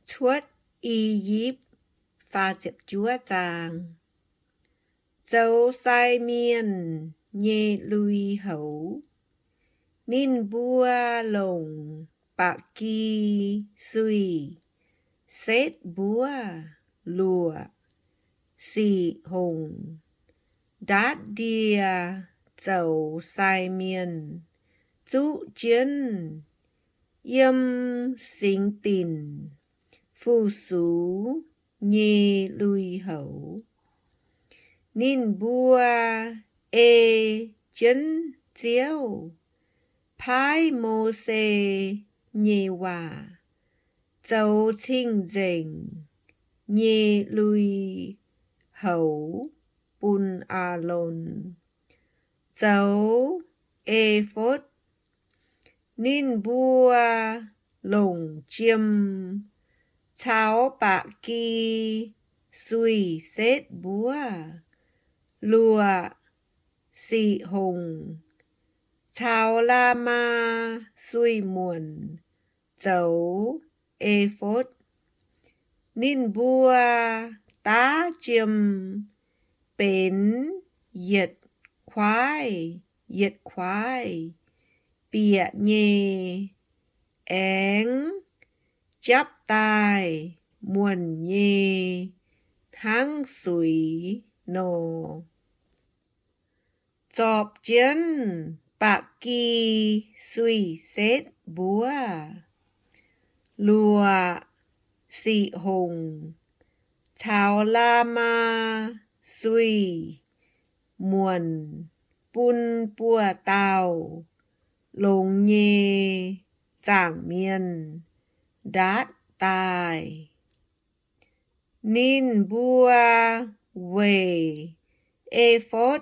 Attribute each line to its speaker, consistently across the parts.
Speaker 1: Suốt Egypt pha chập chúa chàng. Dấu sai miên nhê lui hấu. Ninh bua lồng bạc kỳ suy. Xét búa lùa xì hùng. Đát đìa dấu sai miên. Chú chiến yêm sinh tình. Phu sú nhê lui hấu. Ninh bua chân chiếu. Phái mô xê nhê hòa. Dấu chinh dình nhê lui hấu. Bun a lôn. Dấu phốt. Ninh bua lồng chiêm. Cháo bạ kỳ suy xét búa. Lùa xị hùng. Cháo la ma suy muộn. Dấu phốt. Ninh bua tá chiêm. Bến yết khoái. Bịa nhê áng. Chắp tai muôn nhê. Tháng suy nô. Chọp chiến bạc kỳ suy xét búa. Lùa xị hùng. Cháo la ma suy muộn. Bun bùa tàu. Lồng nhê giảng miên. Đát tài. Ninh bua về phốt.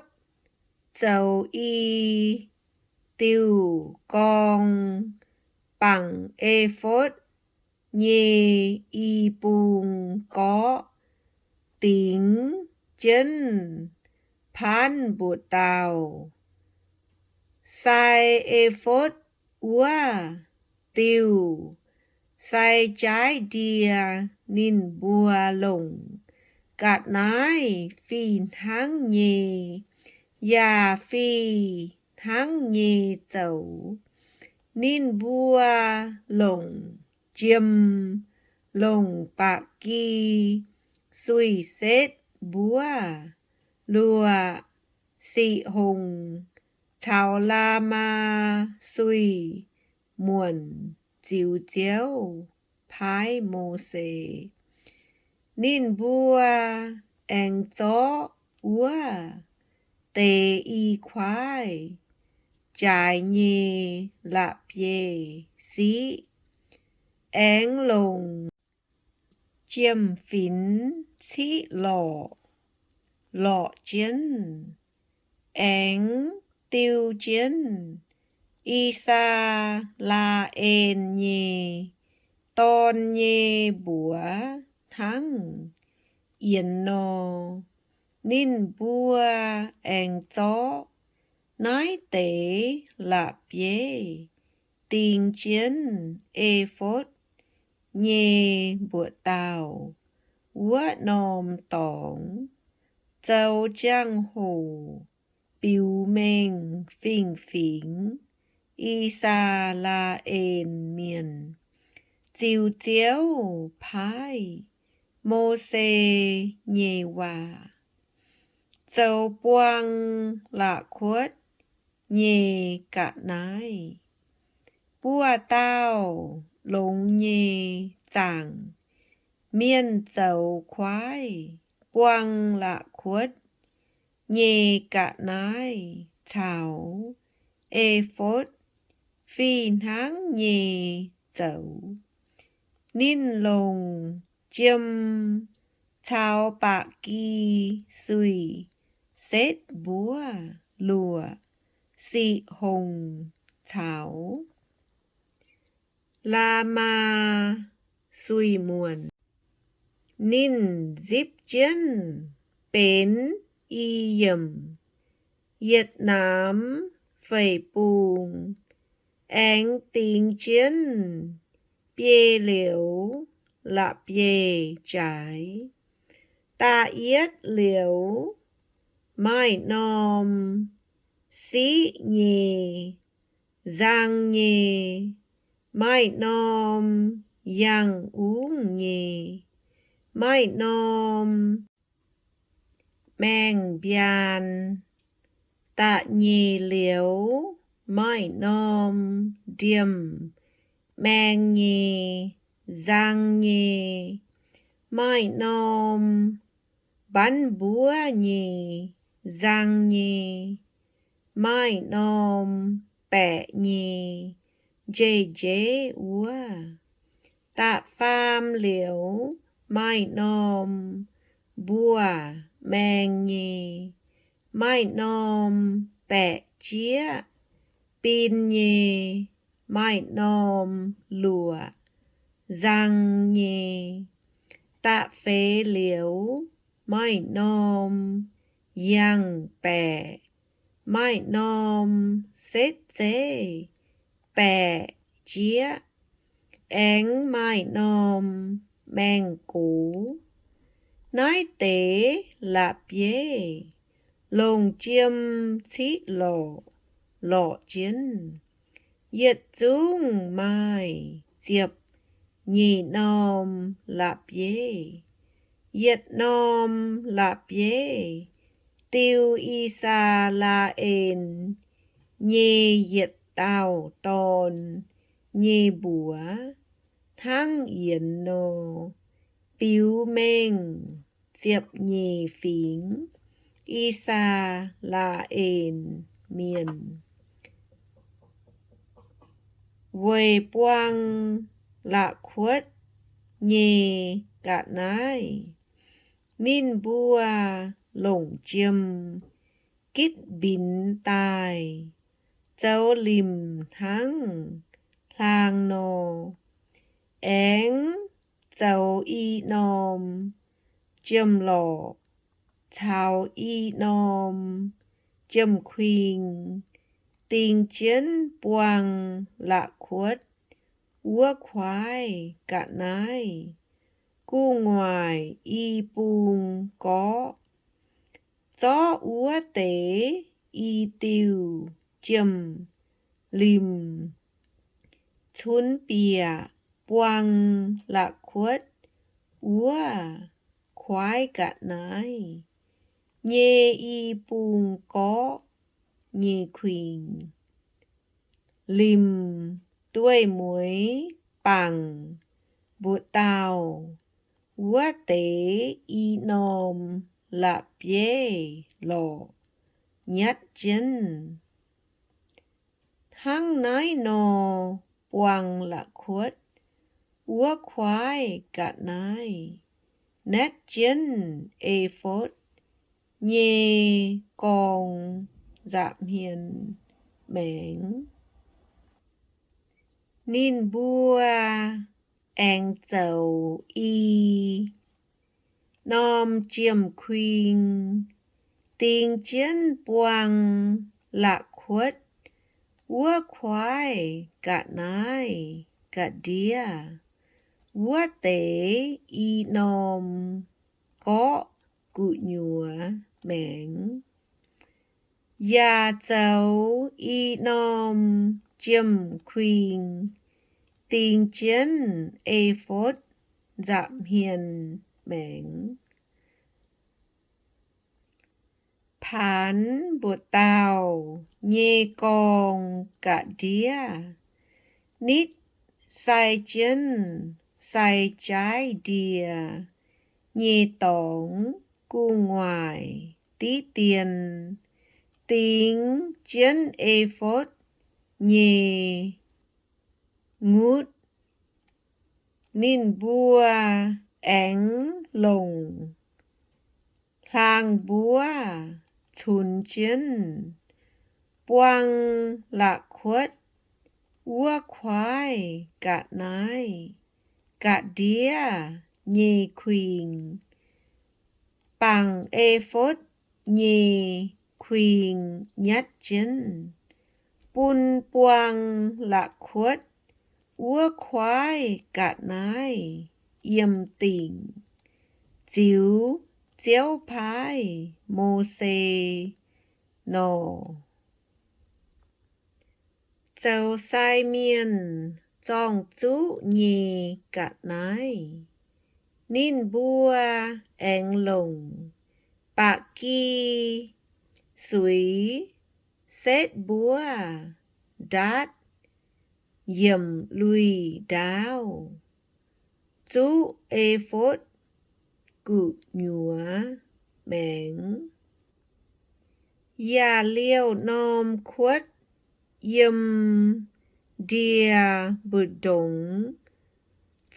Speaker 1: Dấu y tiêu con. Bằng phốt. Nhê y bùng có. Tính chân. Phán bụt tàu. Sai phốt úa. Tiêu. Sai trái đìa ninh bua lồng. Gạt nái phi tháng nhê. Yà phi tháng nhê dấu. Ninh bua lồng chiêm. Lồng bạc kỳ suy xét búa. Lùa xị hùng. Cháo la ma suy muộn. Chiếu chiếu phái mô xê. Ninh bua anh chó úa. Tê y khoái. Trái nhê lạp yê xí. Áng lồng chiêm phín xí lọ. Lọ chiến. Áng tiêu chiến. Y sa la en nhê. Tôn nhê búa thắng. Yên nô. Ninh bua anh chó. Nói tế lạp yê. Tình chiến phốt. Nhê bụa tàu. Úa nòm tỏng. Dâu giang hồ. Biu mênh phình phỉnh. Y sa la en miền. Chiếu chiếu phái. Mô xê nhê hòa. Dâu buông lạ khuất. Nhê cả nái. Bua tao lồng nhê giảng. Miên dâu khoái. Buông lạ khuất. Nhê cả nái. Cháo phốt. Phi tháng nhê dấu. Ninh lồng chiêm. Cháo bạc kỳ suy xét búa. Lùa xị hùng. Cháo la ma suy muộn. Ninh díp chiến. Bến y yểm. Việt Nam phẩy bùng. Anh tình chiến. Bia liễu lạp dê trái. Ta yết liễu mai nom sĩ nhì giang nhì mai nom yang uống nhì mai nom mang bian tạ nhì liễu mai nom điềm mang nhì giang nhì mai nom bắn búa nhì giang nhì mai nom bẹ nhì dê dê úa tạ pham liễu mai nom bùa mang nhì mai nom bẹ chía pin nhì mai nom lùa giang nhì tạ phê liễu mai nom yang bẹ mai nom xết xế bẹ chía én mai nom mang cú nói tế lạp dế lồng chiêm xí lộ lộ chiến yết dung mai diệp nhì nom lạp dế yết nom lạp dế tiêu y sa la en nhì yết tào tòn nhì búa thăng yến nô biếu mênh diệp nhì phính y sa la en miền quầy quang lạ khuất nhì cả nái nín bua lồng chiêm kít bín tài châu lim thắng thang nô én châu y nom chiêm lọ thao y nom chiêm khuyên tình chiến quang lạ khuất úa khoái cả nái cu ngoài y buông có gió úa tế y tiêu chiêm lim thun bìa quang lạ khuất úa khoái cả nái nhê y buông có nhì khuyên lim tuổi muối bằng bụt tàu úa tế y nom lạp dê lọ nhát chân thăng nói nô quang lạ khuất úa khoái cả nái nét chân ê phốt nhê con dạm hiền mến nín bua anh dầu y nom chiêm khuyên tình chiến quang lạ khuất úa khoái cả nái cả đĩa úa tế y nom có cụ nhùa mến ya dấu y nom chiêm khuyên tình chiến ê phốt dạm hiền mến phán bột tàu nhê con cả đĩa nít sai chân sai trái đìa nhê tổng cu ngoài tí tiền tính chiến ê phốt nhê ngút nín bua ánh lồng thang búa thun chiến quang lạ khuất úa khoái cả nái cả đĩa nhì khuyên bằng ê phốt nhì khuyên nhát chân bun quang lạ khuất úa khoái cả nái yếm tình chiếu chiếu phái mô xê nò châu sai miên trong chú nhì cả nái nín bua anh lồng bạc kỳ suy xét búa đát yếm lùi đáo chú ê phốt cụ nhúa bén ya liêu nom khuất yếm đìa bự đống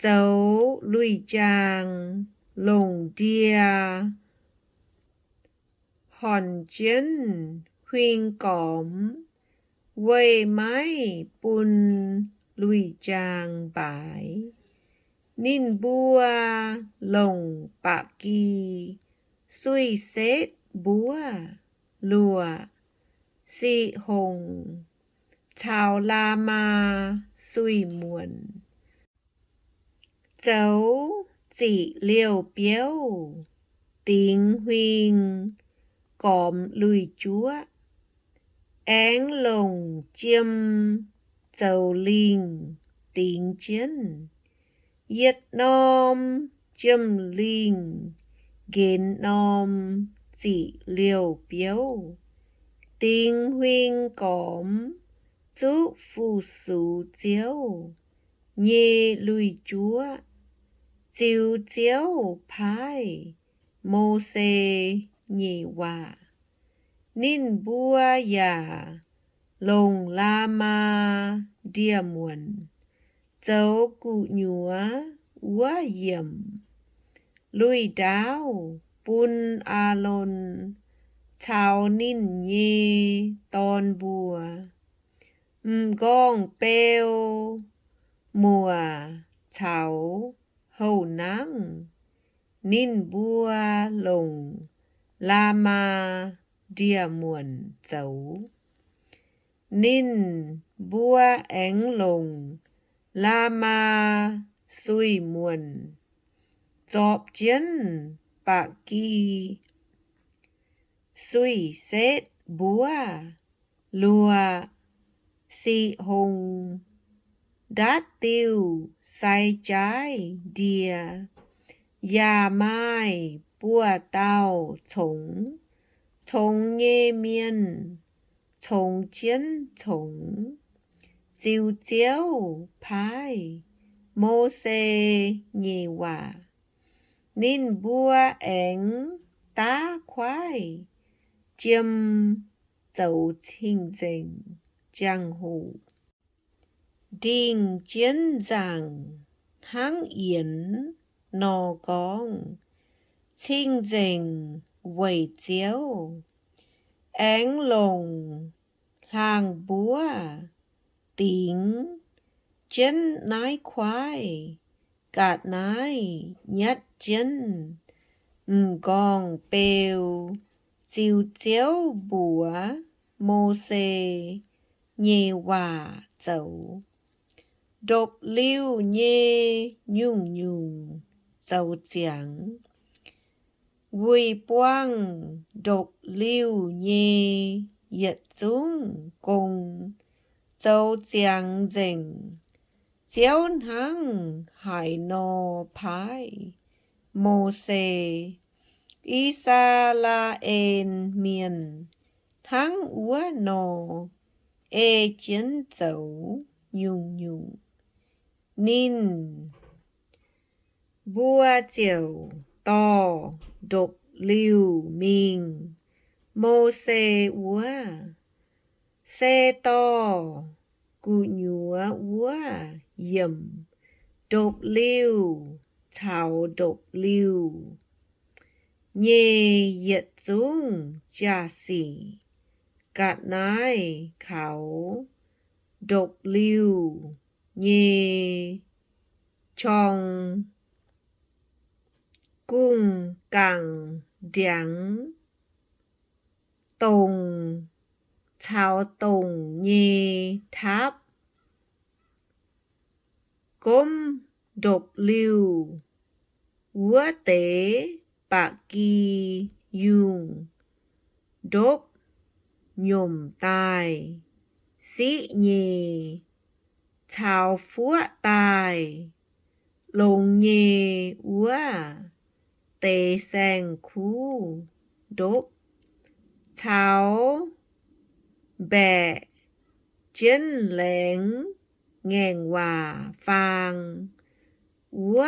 Speaker 1: dấu lùi chàng lồng đìa hòn chiến huynh cỏm quay mái bùn lùi chàng bãi nín bua lồng bạc kỳ suy xét búa lùa xị hồng chào la ma suy muộn dấu chỉ liều biếu tiếng huynh còm lùi chúa áng lồng chiêm dầu linh tiếng chiến yết nom chiêm linh gến nom chỉ liều biếu tiếng huynh còm chú phu sủ chiếu nhê lùi chúa chiếu chiếu phái mô xê nhị hòa nín bua ya lồng la ma đia muộn dấu cụ nhúa úa yểm lùi đáo bùn a lôn chào nín nhê tôn bùa gong bèo mùa chào hầu nắng nín bua lồng la ma đia muộn dấu nín bua ánh lồng la ma suy muộn dọp chiến bạc kỳ suy xét búa lùa xị hồng đát tiêu sai trái đìa ya mai bua tao chống chống nhê miên chống chiến chống chiếu chiếu phái mô xê nhì hòa nín bua ánh tá khoái chiêm dấu trình dình giang hồ đình chiến giảng háng yến nò gong trình dình quầy chiếu ánh lồng hàng búa tiếng chiến nái khoái gạt nái nhất chiến gong bèo chiếu chiếu búa mô xê nhê hòa dấu độc lưu nhê nhung nhung dấu chẳng vui quang độc lưu nhê yết dung cùng dấu chẳng dình chiếu hăng hải nô phái mô xê y sa la en miền thắng úa nô ê chiến dấu nhung nhung nín bua chiều to độc lưu mình mô xê úa xe to cụ nhúa úa yểm độc lưu thảo độc lưu nhê yết dung cha xỉ gạt nái khảo độc lưu nhê trong cung cẳng điáng tùng thảo tùng nhê tháp cốm độc lưu Úa tế bạc kỳ dùng đốp nhổm tài sĩ nhì chào phúa tài lồng nhì úa tế sàng khu đốp chào bẹ chiến lẽn ngàn hòa vàng úa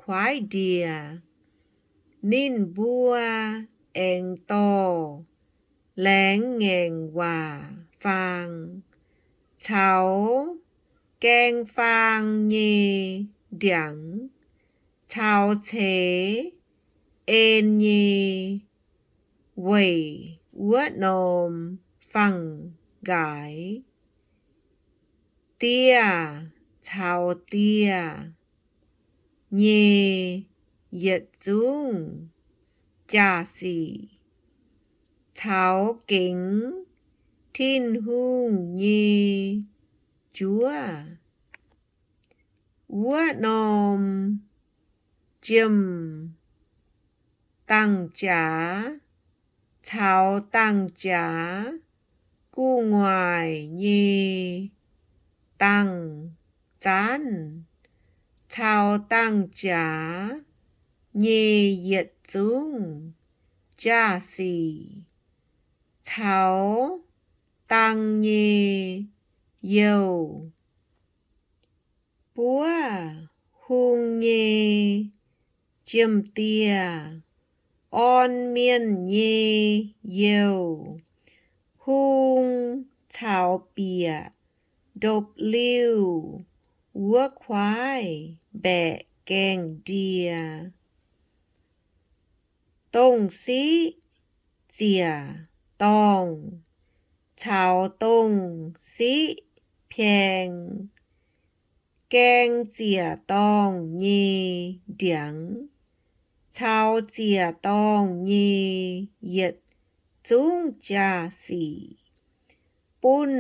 Speaker 1: khoái đìa nín bua eng to lẽn ngàn hòa vàng cháu keng phang nhì điảng cháu thế ên nhì quỷ úa nôm phẳng gái tia cháu tia nhì yết dung cha sĩ cháu kính thiên hung nhì chúa úa nôm chiêm tăng trả cháu tăng trả cu ngoài nhì tăng chán cháu tăng trả nhì yết dung cha sĩ cháu tăng nhì yêu búa hung nhì chiêm tia on miên nhì yêu hung cháu bìa độc lưu úa khoái bẹ keng đìa tông sĩ chìa tông cháu tông sĩ phiền keng chìa tông nhì điảng cháu chìa tông nhì yết dung cha sĩ bún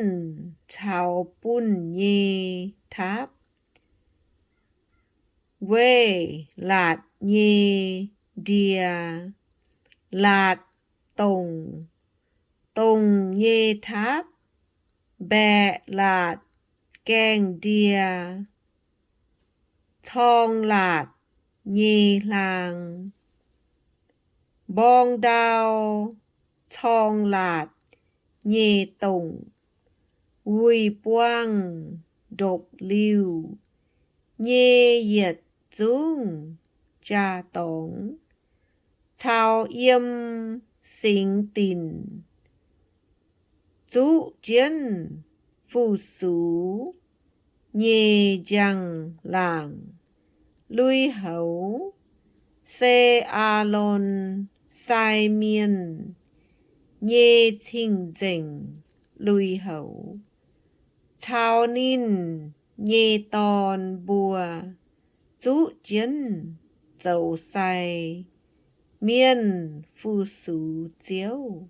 Speaker 1: cháu bún nhì tháp quê lạt nhì đìa lạt tông tông nhì tháp bẹ lạt keng đìa thong lạt nhì làng bong đao thong lạt nhì tông ui quang độc lưu nhì yết dung cha tổng cháu yếm sinh tình chú chiến phu sú nhì giang làng lui hấu xê a lôn sai miên nhì chinh dình lui hấu cháu nín nhì tòn bùa chú chiến dầu say miên phu sú chiếu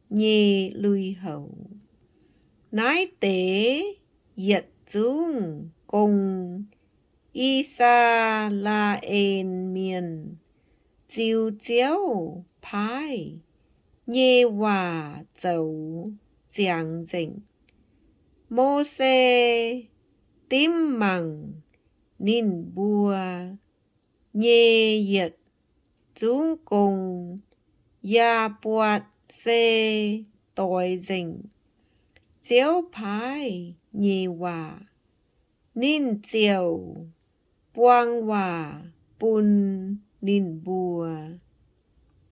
Speaker 1: nhì lui hấu nái tế yết dung cùng y sa la en miên chiếu chiếu phái nhì hòa dầu giang dình mô xê tím mằng nín bùa nhì yết dung cùng ya buat xê tỏi dình chiếu phái nhì hòa nín chiều quang hòa bùn nín bùa